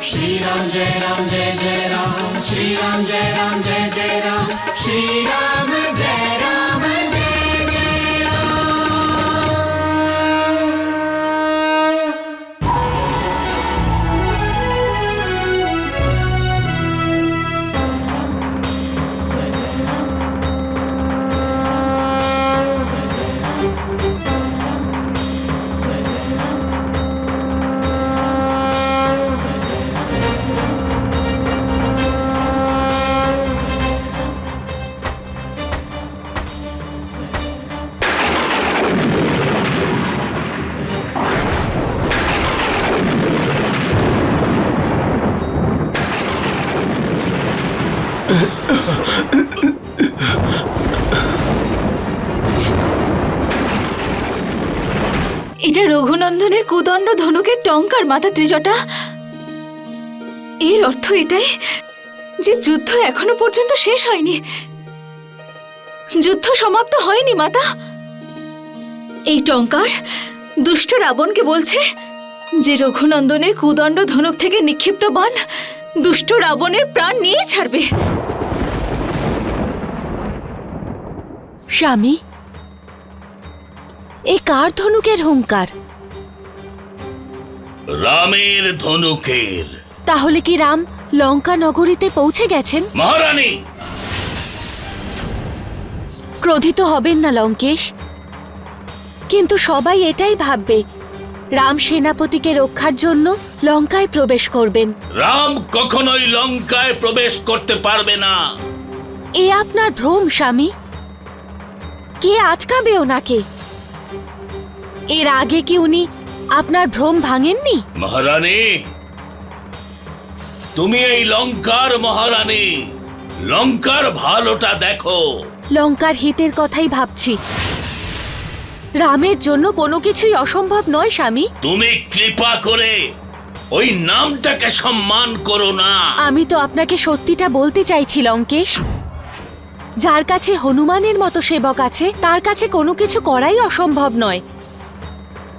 Shri Ram Jai Ram Jai Jai Ram, Shri Ram Jai Ram Jai Jai Ram, Shri Ram Jai Ram Jai Jai Ram. এটা রঘুনন্দনের কুদণ্ড ধনুকের টঙ্কার মাথা ত্রিজটা। এর অর্থ এটাই যে যুদ্ধ এখনো পর্যন্ত শেষ হয়নি, যুদ্ধ সমাপ্ত হয়নি মাতা। এই টঙ্কার দুষ্ট রাবণকে বলছে যে রঘুনন্দনের কুদণ্ড ধনুক থেকে নিক্ষিপ্ত বাণ দুষ্ট রাবণের প্রাণ নিয়ে ছাড়বে। স্বামী, এ কার ধনুকের হুঙ্কার? রামের ধনুকের। তাহলে কি রাম লঙ্কা নগরীতে পৌঁছে গেছেন? মহারানী, ক্রোধিত হবেন না লঙ্কেশ, কিন্তু সবাই এটাই ভাববে রাম সেনাপতিকে রক্ষার জন্য লঙ্কায় প্রবেশ করবেন। রাম কখনোই লঙ্কায় প্রবেশ করতে পারবে না। এ আপনার ভ্রম স্বামী, কে আটকাবে ওনাকে? এর আগে কি উনি আপনার ভ্রম ভাঙেননি? মহারানী, তুমি এই লঙ্কার মহারানী, লঙ্কার ভালোটা দেখো। লঙ্কার হিতের কথাই ভাবছি। রামের জন্য কোনো কিছুই অসম্ভব নয় স্বামী। তুমি কৃপা করে ওই নামটাকে সম্মান করো না। আমি তো আপনাকে সত্যিটা বলতে চাইছি লঙ্কেশ। যার কাছে হনুমানের মতো সেবক আছে তার কাছে কোনো কিছু করাই অসম্ভব নয়।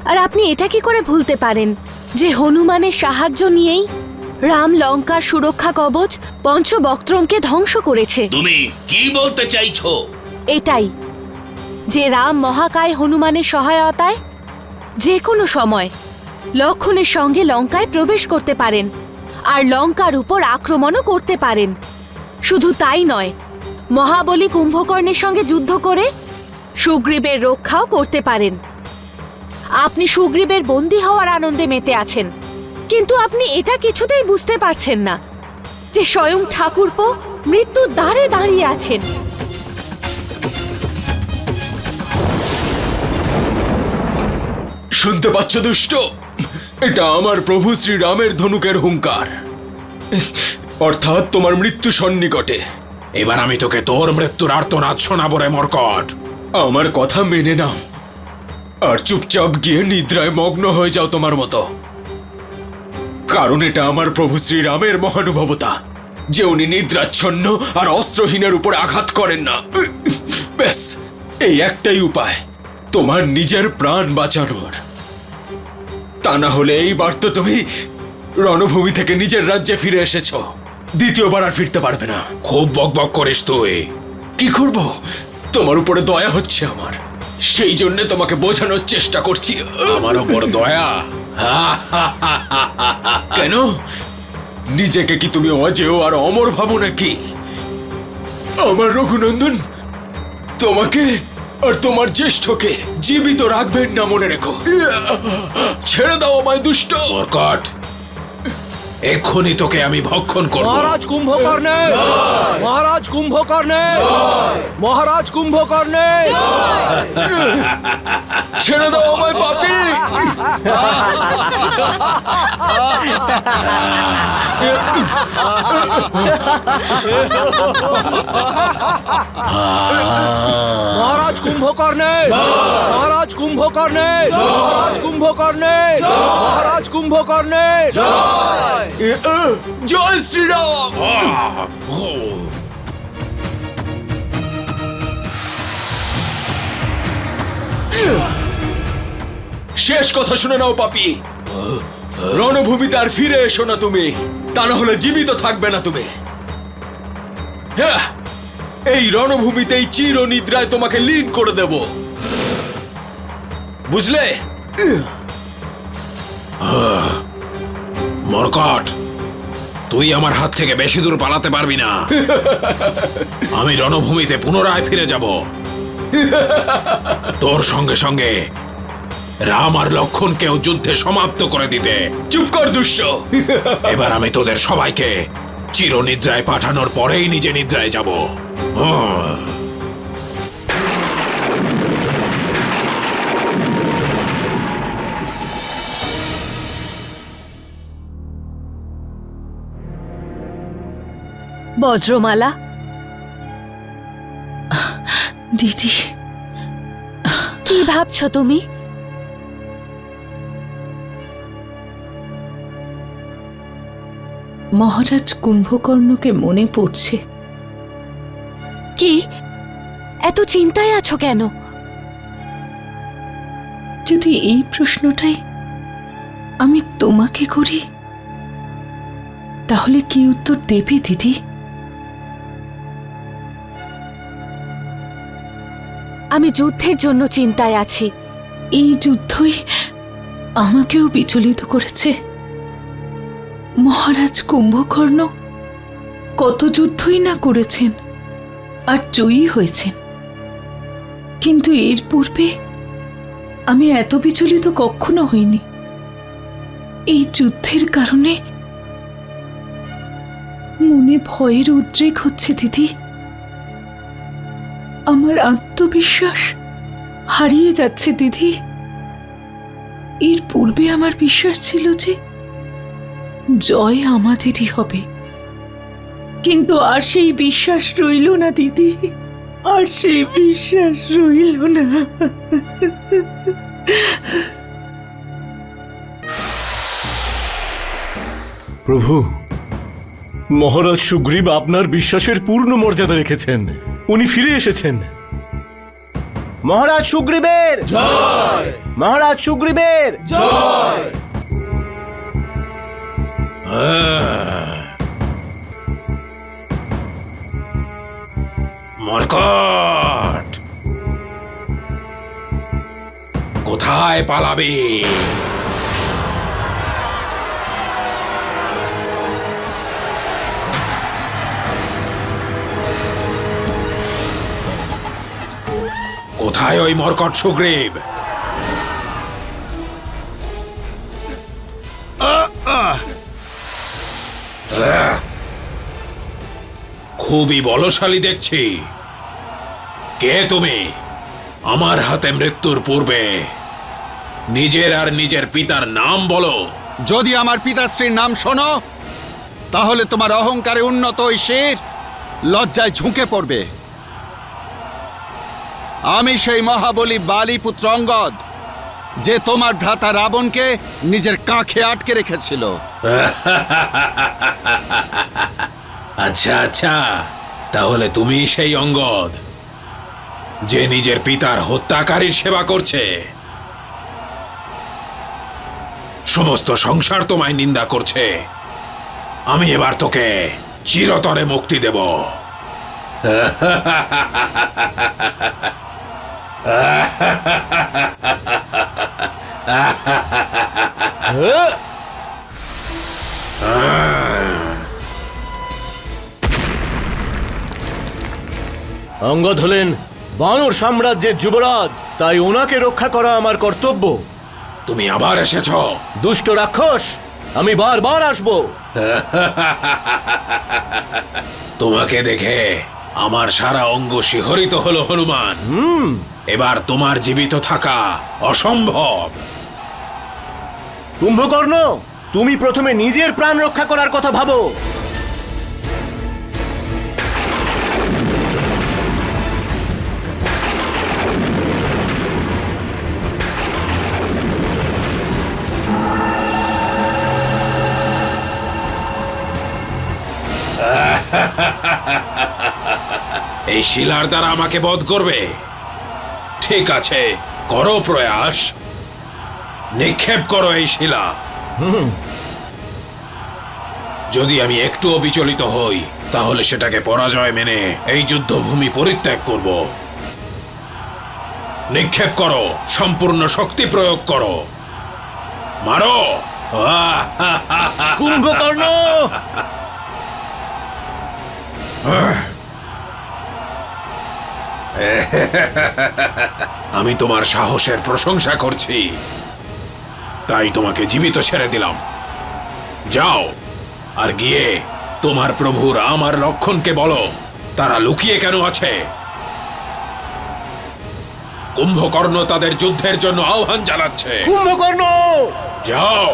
আর আপনি এটা কি করে ভুলতে পারেন যে হনুমানের সাহায্য নিয়েই রাম লঙ্কার সুরক্ষা কবচ পঞ্চবক্ত্রমকে ধ্বংস করেছে? তুমি কি বলতে চাইছো? এটাই যে রাম মহাকায় হনুমানের সহায়তায় যে কোনো সময় লক্ষণের সঙ্গে লঙ্কায় প্রবেশ করতে পারেন আর লঙ্কার উপর আক্রমণও করতে পারেন। শুধু তাই নয়, মহাবলী কুম্ভকর্ণের সঙ্গে যুদ্ধ করে সুগ্রীবের রক্ষাও করতে পারেন। আপনি সুগ্রীবের বন্দী হওয়ার আনন্দে মেতে আছেন, কিন্তু আপনি এটা কিছুতেই বুঝতে পারছেন না যে স্বয়ং ঠাকুরপো মৃত্যুর দ্বারে দাঁড়িয়ে আছেন। শুনতে পাচ্ছ দুষ্ট? এটা আমার প্রভু শ্রীরামের ধনুকের হুঙ্কার, অর্থাৎ তোমার মৃত্যু সন্নিকটে। এবার আমি তোকে তোর মৃত্যুর আর্তনাদ শোনাবো রে মর্কট। আমার কথা মেনে নাও আর চুপচাপ গিয়ে নিদ্রায় মগ্ন হয়ে যাও তোমার মতো। কারণ এটা আমার প্রভু শ্রীরামের মহানুভবতা যে উনি নিদ্রাচ্ছন্ন আর অস্ত্রহীনের উপর আঘাত করেন না। ব্যাস এই একটাই উপায় তোমার নিজের প্রাণ বাঁচানোর। তা না হলে এইবার তো তুমি রণভূমি থেকে নিজের রাজ্যে ফিরে এসেছো, দ্বিতীয়বার আর ফিরতে পারবে না। খুব বকবক করিস তুই। কি করব? তোমার উপরে দয়া হচ্ছে আমার, সেই জন্য তোমাকে বোঝানোর চেষ্টা করছি। আমার উপর দয়া? কেন? নিজেকে কি তুমি অজেয় আর অমর ভাবো নাকি? আমার রঘুনন্দন তোমাকে আর তোমার জ্যেষ্ঠকে জীবিত রাখবেন না, মনে রেখো। ছেড়ে দাও আমায় দুষ্ট। মরকট, এক্ষুনি তোকে আমি ভক্ষণ করব। মহারাজ কুম্ভকর্ণে, মহারাজ কুম্ভকর্ণে, মহারাজ কুম্ভকর্ণে, ছেড়ে দাও আমায় পাপী। মহারাজ কুম্ভকর্ণে, মহারাজ কুম্ভকর্ণে, মহারাজ কুম্ভকর্ণে, মহারাজ কুম্ভকর্ণে। জয় শ্রীরাম। শেষ কথা শুনে নাও পাপী, রণভূমিতে আর ফিরে এসো না তুমি, তা না হলে জীবিত থাকবে না তুমি। হ্যাঁ, এই রণভূমিতেই চিরনিদ্রায় তোমাকে লীন করে দেব, বুঝলে? মরকট, তুই আমার হাত থেকে বেশি দূর পালাতে পারবি না। আমি রণভূমিতে পুনরায় ফিরে যাব, তোর সঙ্গে সঙ্গে রাম আর লক্ষণকেও যুদ্ধে সমাপ্ত করে দিতে। চুপ কর দুষ্ট। এবার আমি তোদের সবাইকে চিরনিদ্রায় পাঠানোর পরেই নিজে নিদ্রায় যাব। বজ্রমালা, দিদি, কি ভাবছো তুমি? মহারাজ কুম্ভকর্ণকে মনে পড়ছে। কি এত চিন্তায় আছো কেন? যদি এই প্রশ্নটাই আমি তোমাকে করি তাহলে কি উত্তর দেবে দিদি? আমি যুদ্ধের জন্য চিন্তায় আছি। এই যুদ্ধই আমাকেও বিচলিত করেছে। মহারাজ কুম্ভকর্ণ কত যুদ্ধই না করেছেন আর জয়ী হয়েছেন, কিন্তু এর পূর্বে আমি এত বিচলিত কখনো হইনি। এই যুদ্ধের কারণে মনে ভয়ের উদ্রেক হচ্ছে দিদি। আমার আত্মবিশ্বাস হারিয়ে যাচ্ছে দিদি। এর পূর্বে আমার বিশ্বাস ছিল যে জয় আমাদেরই হবে, কিন্তু আর সেই বিশ্বাস রইল না দিদি, আর সেই বিশ্বাস রইল না। প্রভু, মহারাজ সুগ্রীব আপনার বিশ্বাসের পূর্ণ মর্যাদা রেখেছেন, উনি ফিরে এসেছেন। মহারাজ সুগ্রীবের জয়, মহারাজ সুগ্রীবের জয়। মরকট, কোথায় পালাবি? কোথায় ওই মরকট সুগ্রীব? খুবই বলশালী দেখছি। কে তুমি? আমার হাতে মৃত্যুর পূর্বে নিজের আর নিজের পিতার নাম বলো। যদি আমার পিতাশ্রীর নাম শোনো তাহলে তোমার অহংকারে উন্নত ওই শির লজ্জায় ঝুঁকে পড়বে। আমি সেই মহাবলী বালি পুত্র অঙ্গদ, যে তোমার ভ্রাতা রাবণকে নিজের কাঁখে আটকে রেখেছিল। আচ্ছা আচ্ছা, তাহলে তুমি সেই অঙ্গদ যে নিজের পিতার হত্যাকারীর সেবা করছে। সমস্ত সংসার তোমায় নিন্দা করছে। আমি এবার তোকে চিরতরে মুক্তি দেব। অঙ্গদ হলেন বানর সাম্রাজ্যের যুবরাজ, তাই ওনাকে রক্ষা করা আমার কর্তব্য। তুমি আবার এসেছ। দুষ্ট রাক্ষস, আমি বারবার আসবো। তোমাকে দেখে আমার সারা অঙ্গ শিহরিত হলো হনুমান। এবার তোমার জীবিত থাকা অসম্ভব। কুম্ভকর্ণ, তুমি প্রথমে নিজের প্রাণ রক্ষা করার কথা ভাবো। এই শিলার দ্বারা আমাকে বধ করবে? ঠিক আছে, করো প্রয়াস। নিক্ষেপ করো এই শিলা। যদি আমি একটুও বিচলিত হই, তাহলে সেটাকে পরাজয় মেনে এই যুদ্ধভূমি পরিত্যাগ করব। নিক্ষেপ করো, সম্পূর্ণ শক্তি প্রয়োগ করো, মারো। কুম্ভকর্ণ, আমি তোমার সাহসের প্রশংসা করছি, তাই তোমাকে জীবিত ছেড়ে দিলাম। যাও, আর গিয়ে তোমার প্রভু রাম আর লক্ষ্মণকে বলো তারা লুকিয়ে কেন আছে। কুম্ভকর্ণ তাদের যুদ্ধের জন্য আহ্বান জানাচ্ছে। কুম্ভকর্ণ, যাও।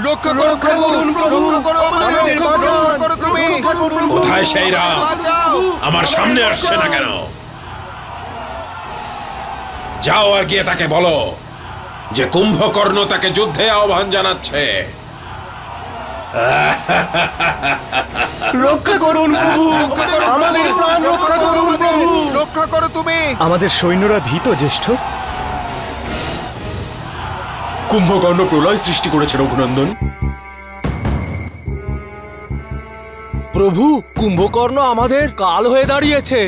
রক্ষা করো প্রভু, রক্ষা করো আমাদের, রক্ষা করো তুমি। কোথায় সেই রাম? বাঁচাও। আমার সামনে আসছে না কেন? যাও আর গিয়ে তাকে বলো যে কুম্ভকর্ণ তাকে যুদ্ধে আহ্বান জানাচ্ছে। রক্ষা করুন প্রভু, আমাদের প্রাণ রক্ষা করুন প্রভু। রক্ষা করো তুমি। আমাদের সৈন্যরা ভীত জ্যেষ্ঠ। কুম্ভকর্ণ প্রলয় সৃষ্টি করেছে রঘুনন্দন। প্রভু, কুম্ভকর্ণ আমাদের কাল হয়ে দাঁড়িয়েছে।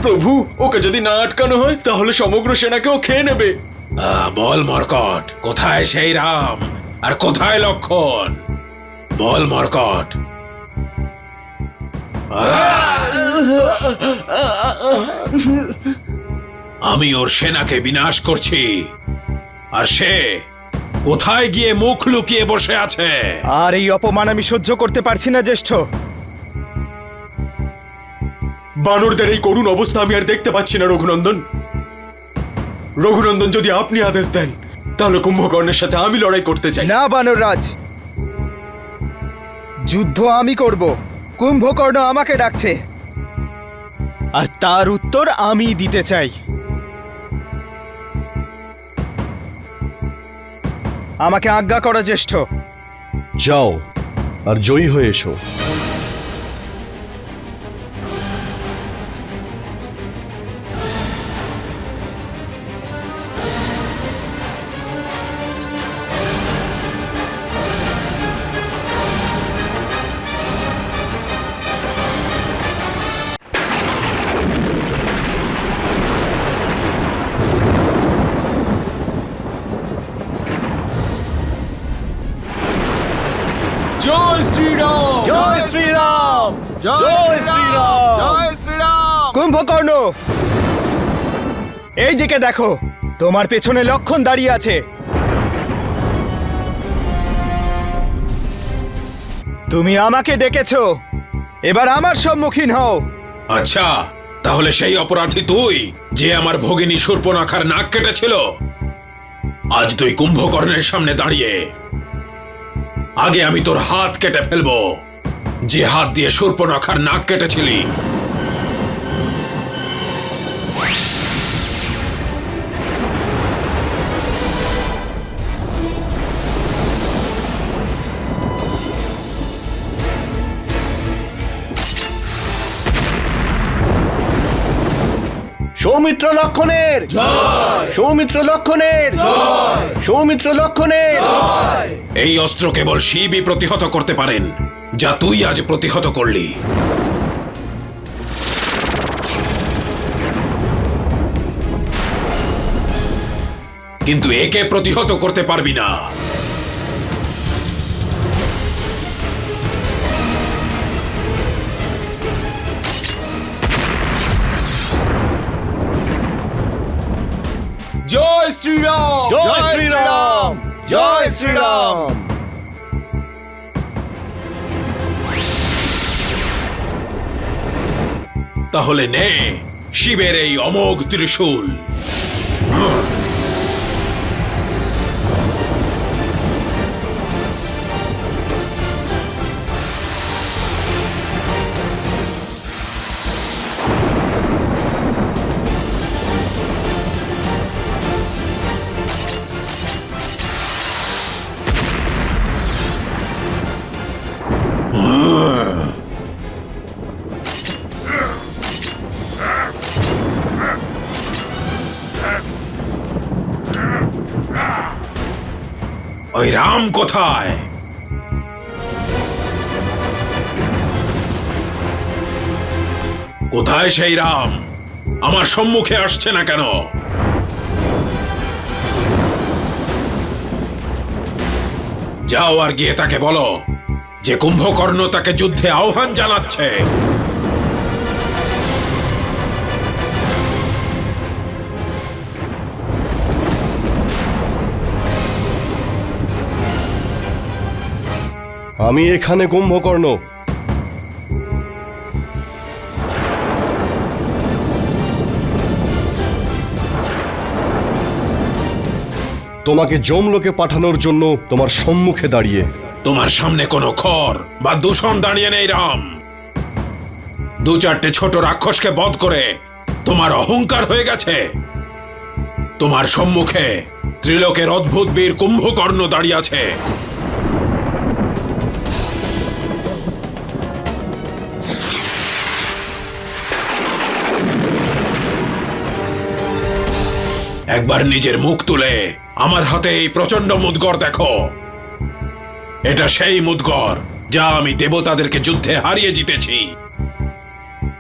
প্রভু, ওকে যদি না আটকানো হয় তাহলে সমগ্র সেনাকেও খেয়ে নেবে। বল মর্কট, কোথায় সেই রাম আর কোথায় লক্ষ্মণ? বল মর্কট। আমি ওর সেনাকে বিনাশ করছি, আর সে কোথায় গিয়ে মুখ লুকিয়ে বসে আছে? আর এই অপমান আমি সহ্য করতে পারছি না জ্যেষ্ঠ। বানরদের এই করুণ অবস্থা আমি আর দেখতে পাচ্ছি না রঘুনন্দন। রঘুনন্দন, যদি আপনি আদেশ দেন তাহলে কুম্ভকর্ণের সাথে আমি লড়াই করতে চাই। না বানররাজ, যুদ্ধ আমি করব। কুম্ভকর্ণ আমাকে ডাকছে, আর তার উত্তর আমি দিতে চাই। আমাকে আজ্ঞা করো জ্যেষ্ঠ। যাও আর জয়ী হয়ে এসো। জয় শ্রীরাম, জয় শ্রীরাম, জয় শ্রীরাম, জয় শ্রীরাম। কুম্ভকর্ণ, এই দিকে দেখো, তোমার পেছনে লক্ষ্মণ দাঁড়িয়ে আছে। তুমি আমাকে ডেকেছো, এবার আমার সম্মুখীন হও। আচ্ছা, তাহলে সেই অপরাধী তুই, যে আমার ভগিনী শূর্পণখার নাক কেটেছিল। আজ তুই কুম্ভকর্ণের সামনে দাঁড়িয়ে, আগে আমি তোর হাত কেটে ফেলবো, যে হাত দিয়ে শূর্পণখার নাক কেটেছিলি। সৌমিত্র লক্ষণের সৌমিত্র লক্ষণের সৌমিত্র লক্ষণের। এই অস্ত্র কেবল শিবই প্রতিহত করতে পারেন, যা তুই আজ প্রতিহত করলি। কিন্তু একে প্রতিহত করতে পারবি না। জয় শ্রীরাম! জয় শ্রীরাম! জয় শ্রীরাম! তাহলে নে শিবের এই অমোঘ ত্রিশূল। ওই রাম কোথায়? কোথায় সেই রাম? আমার সম্মুখে আসছে না কেন? যাও আর গিয়ে তাকে বলো যে কুম্ভকর্ণ তাকে যুদ্ধে আহ্বান জানাচ্ছে। আমি এখানে কুম্ভকর্ণ। তোমাকে যমলোকে পাঠানোর জন্য তোমার সম্মুখে দাঁড়িয়ে। তোমার সামনে কোনো খর বা দূষণ দাঁড়িয়ে নেই রাম। দু চারটে ছোট রাক্ষসকে বধ করে তোমার অহংকার হয়ে গেছে। তোমার সম্মুখে ত্রিলোকের অদ্ভুত বীর কুম্ভকর্ণ দাঁড়িয়ে আছে। একবার নিজের মুখ তুলে আমার হাতে এই প্রচন্ড মুদগর দেখো। এটা সেই মুদগর যা আমি দেবতাদেরকে যুদ্ধে হারিয়ে জিতেছি।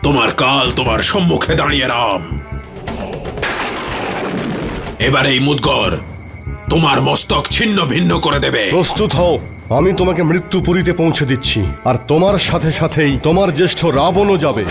তোমার কাল তোমার সম্মুখে দাঁড়িয়ে রাম। এবার এই মুদগর তোমার মস্তক ছিন্ন ভিন্ন করে দেবে। প্রস্তুত হও, আমি তোমাকে মৃত্যুপুরীতে পৌঁছে দিচ্ছি, আর তোমার সাথে সাথেই তোমার জ্যেষ্ঠ রাবণও যাবে।